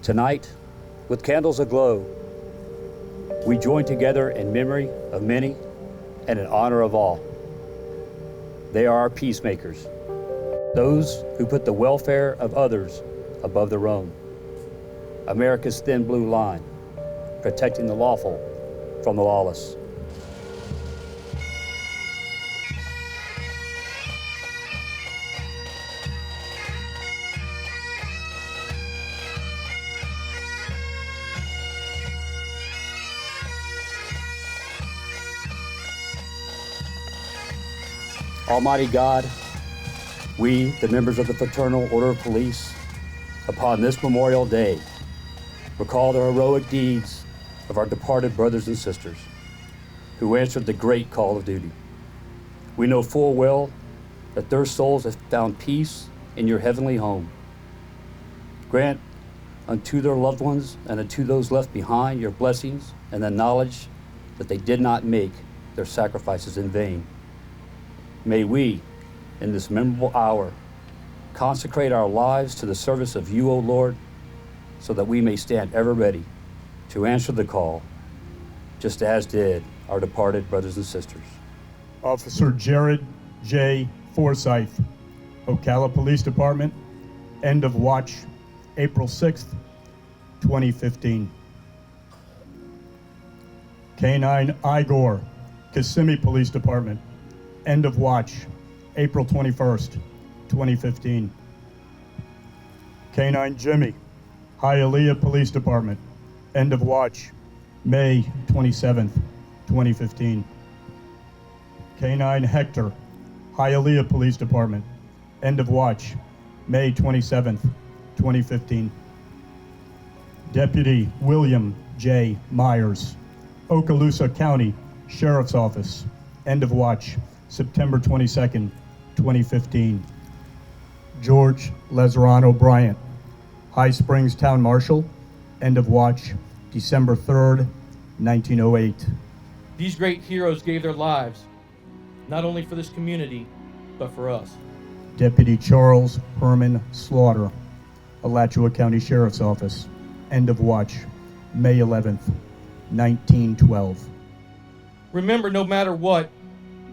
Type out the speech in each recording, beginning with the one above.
Tonight, with candles aglow, we join together in memory of many and in honor of all. They are our peacemakers, those who put the welfare of others above their own. America's thin blue line, protecting the lawful from the lawless. Almighty God, we, the members of the Fraternal Order of Police, upon this Memorial Day, recall the heroic deeds of our departed brothers and sisters who answered the great call of duty. We know full well that their souls have found peace in your heavenly home. Grant unto their loved ones and unto those left behind your blessings and the knowledge that they did not make their sacrifices in vain. May we, in this memorable hour, consecrate our lives to the service of you, O Lord, so that we may stand ever ready to answer the call, just as did our departed brothers and sisters. Officer Jared J. Forsyth, Ocala Police Department, end of watch, April 6th, 2015. K-9 Igor, Kissimmee Police Department, end of watch, April 21st, 2015. K-9 Jimmy, Hialeah Police Department, end of watch, May 27th, 2015. K-9 Hector, Hialeah Police Department, end of watch, May 27th, 2015. Deputy William J. Myers, Okaloosa County Sheriff's Office, end of watch, September 22nd, 2015. George Lezerano Bryant, High Springs Town Marshal, end of watch, December 3rd, 1908. These great heroes gave their lives, not only for this community, but for us. Deputy Charles Herman Slaughter, Alachua County Sheriff's Office, end of watch, May 11th, 1912. Remember, no matter what,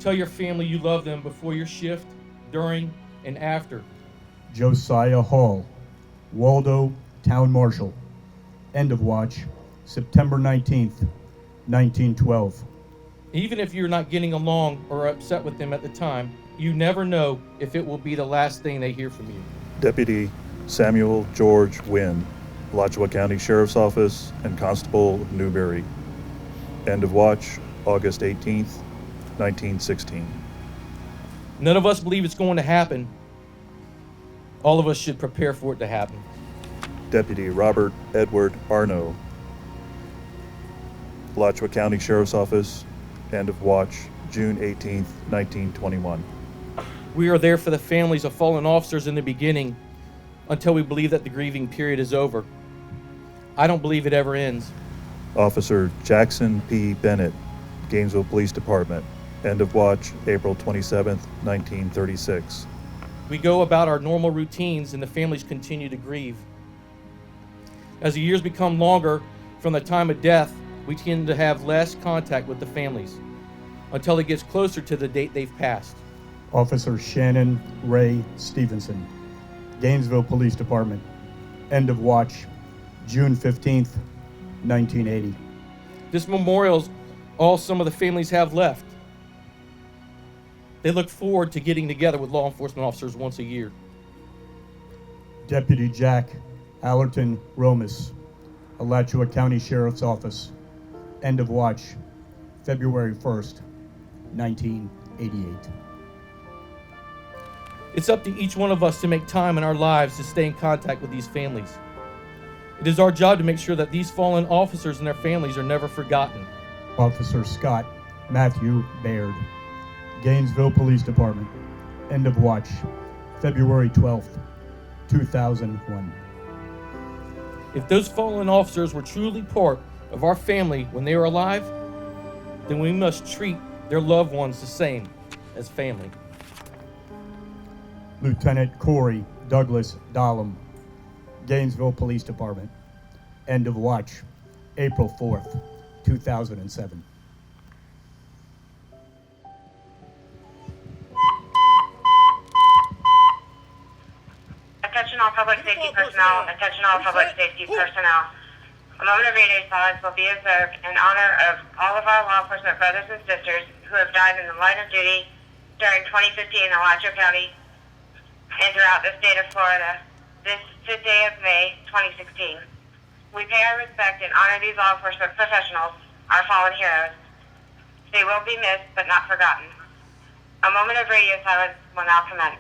tell your family you love them before your shift, during, and after. Josiah Hall, Waldo Town Marshal, end of watch, September 19th, 1912. Even if you're not getting along or upset with them at the time, you never know if it will be the last thing they hear from you. Deputy Samuel George Wynn, Alachua County Sheriff's Office and Constable of Newberry, end of watch, August 18th, 1916. None of us believe it's going to happen. All of us should prepare for it to happen. Deputy Robert Edward Arno, Alachua County Sheriff's Office, end of watch, June 18th, 1921. We are there for the families of fallen officers in the beginning until we believe that the grieving period is over. I don't believe it ever ends. Officer Jackson P. Bennett, Gainesville Police Department, end of watch, April 27th, 1936. We go about our normal routines and the families continue to grieve. As the years become longer from the time of death, we tend to have less contact with the families until it gets closer to the date they've passed. Officer Shannon Ray Stevenson, Gainesville Police Department, end of watch, June 15th, 1980. This memorial's all some of the families have left. They look forward to getting together with law enforcement officers once a year. Deputy Jack Allerton Romas, Alachua County Sheriff's Office, end of watch, February 1st, 1988. It's up to each one of us to make time in our lives to stay in contact with these families. It is our job to make sure that these fallen officers and their families are never forgotten. Officer Scott Matthew Baird, Gainesville Police Department, end of watch, February 12th, 2001. If those fallen officers were truly part of our family when they were alive, then we must treat their loved ones the same as family. Lieutenant Corey Douglas Dahlem, Gainesville Police Department, End of watch, April 4th, 2007. Attention all public safety personnel, attention all public safety personnel. A moment of radio silence will be observed in honor of all of our law enforcement brothers and sisters who have died in the line of duty during 2015 in Alachua County and throughout the state of Florida, this 5th day of May, 2016. We pay our respect and honor these law enforcement professionals, our fallen heroes. They will be missed but not forgotten. A moment of radio silence will now commence.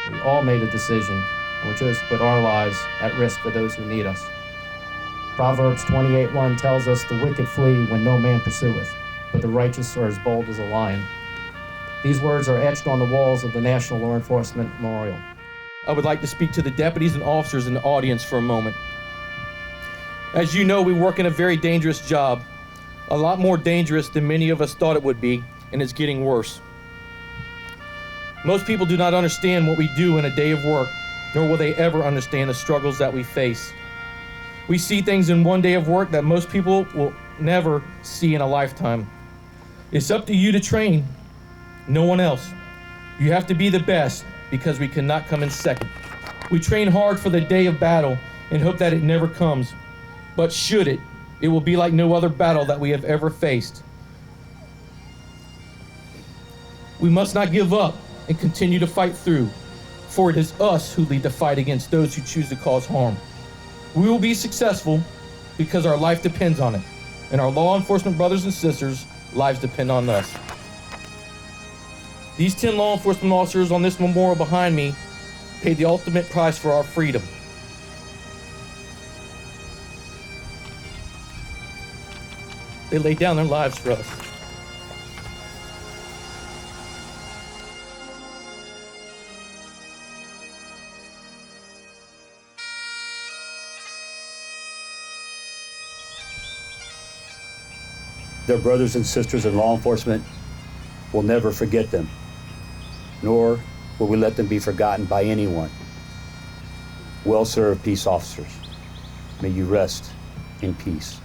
We all made a decision, and we chose to put our lives at risk for those who need us. Proverbs 28:1 tells us, "The wicked flee when no man pursueth, but the righteous are as bold as a lion." These words are etched on the walls of the National Law Enforcement Memorial. I would like to speak to the deputies and officers in the audience for a moment. As you know, we work in a very dangerous job, a lot more dangerous than many of us thought it would be, and it's getting worse. Most people do not understand what we do in a day of work, nor will they ever understand the struggles that we face. We see things in one day of work that most people will never see in a lifetime. It's up to you to train, no one else. You have to be the best because we cannot come in second. We train hard for the day of battle and hope that it never comes. But should it, it will be like no other battle that we have ever faced. We must not give up and continue to fight through, for it is us who lead the fight against those who choose to cause harm. We will be successful because our life depends on it, and our law enforcement brothers and sisters' lives depend on us. These 10 law enforcement officers on this memorial behind me paid the ultimate price for our freedom. They laid down their lives for us. Their brothers and sisters in law enforcement will never forget them, nor will we let them be forgotten by anyone. Well served, peace officers. May you rest in peace.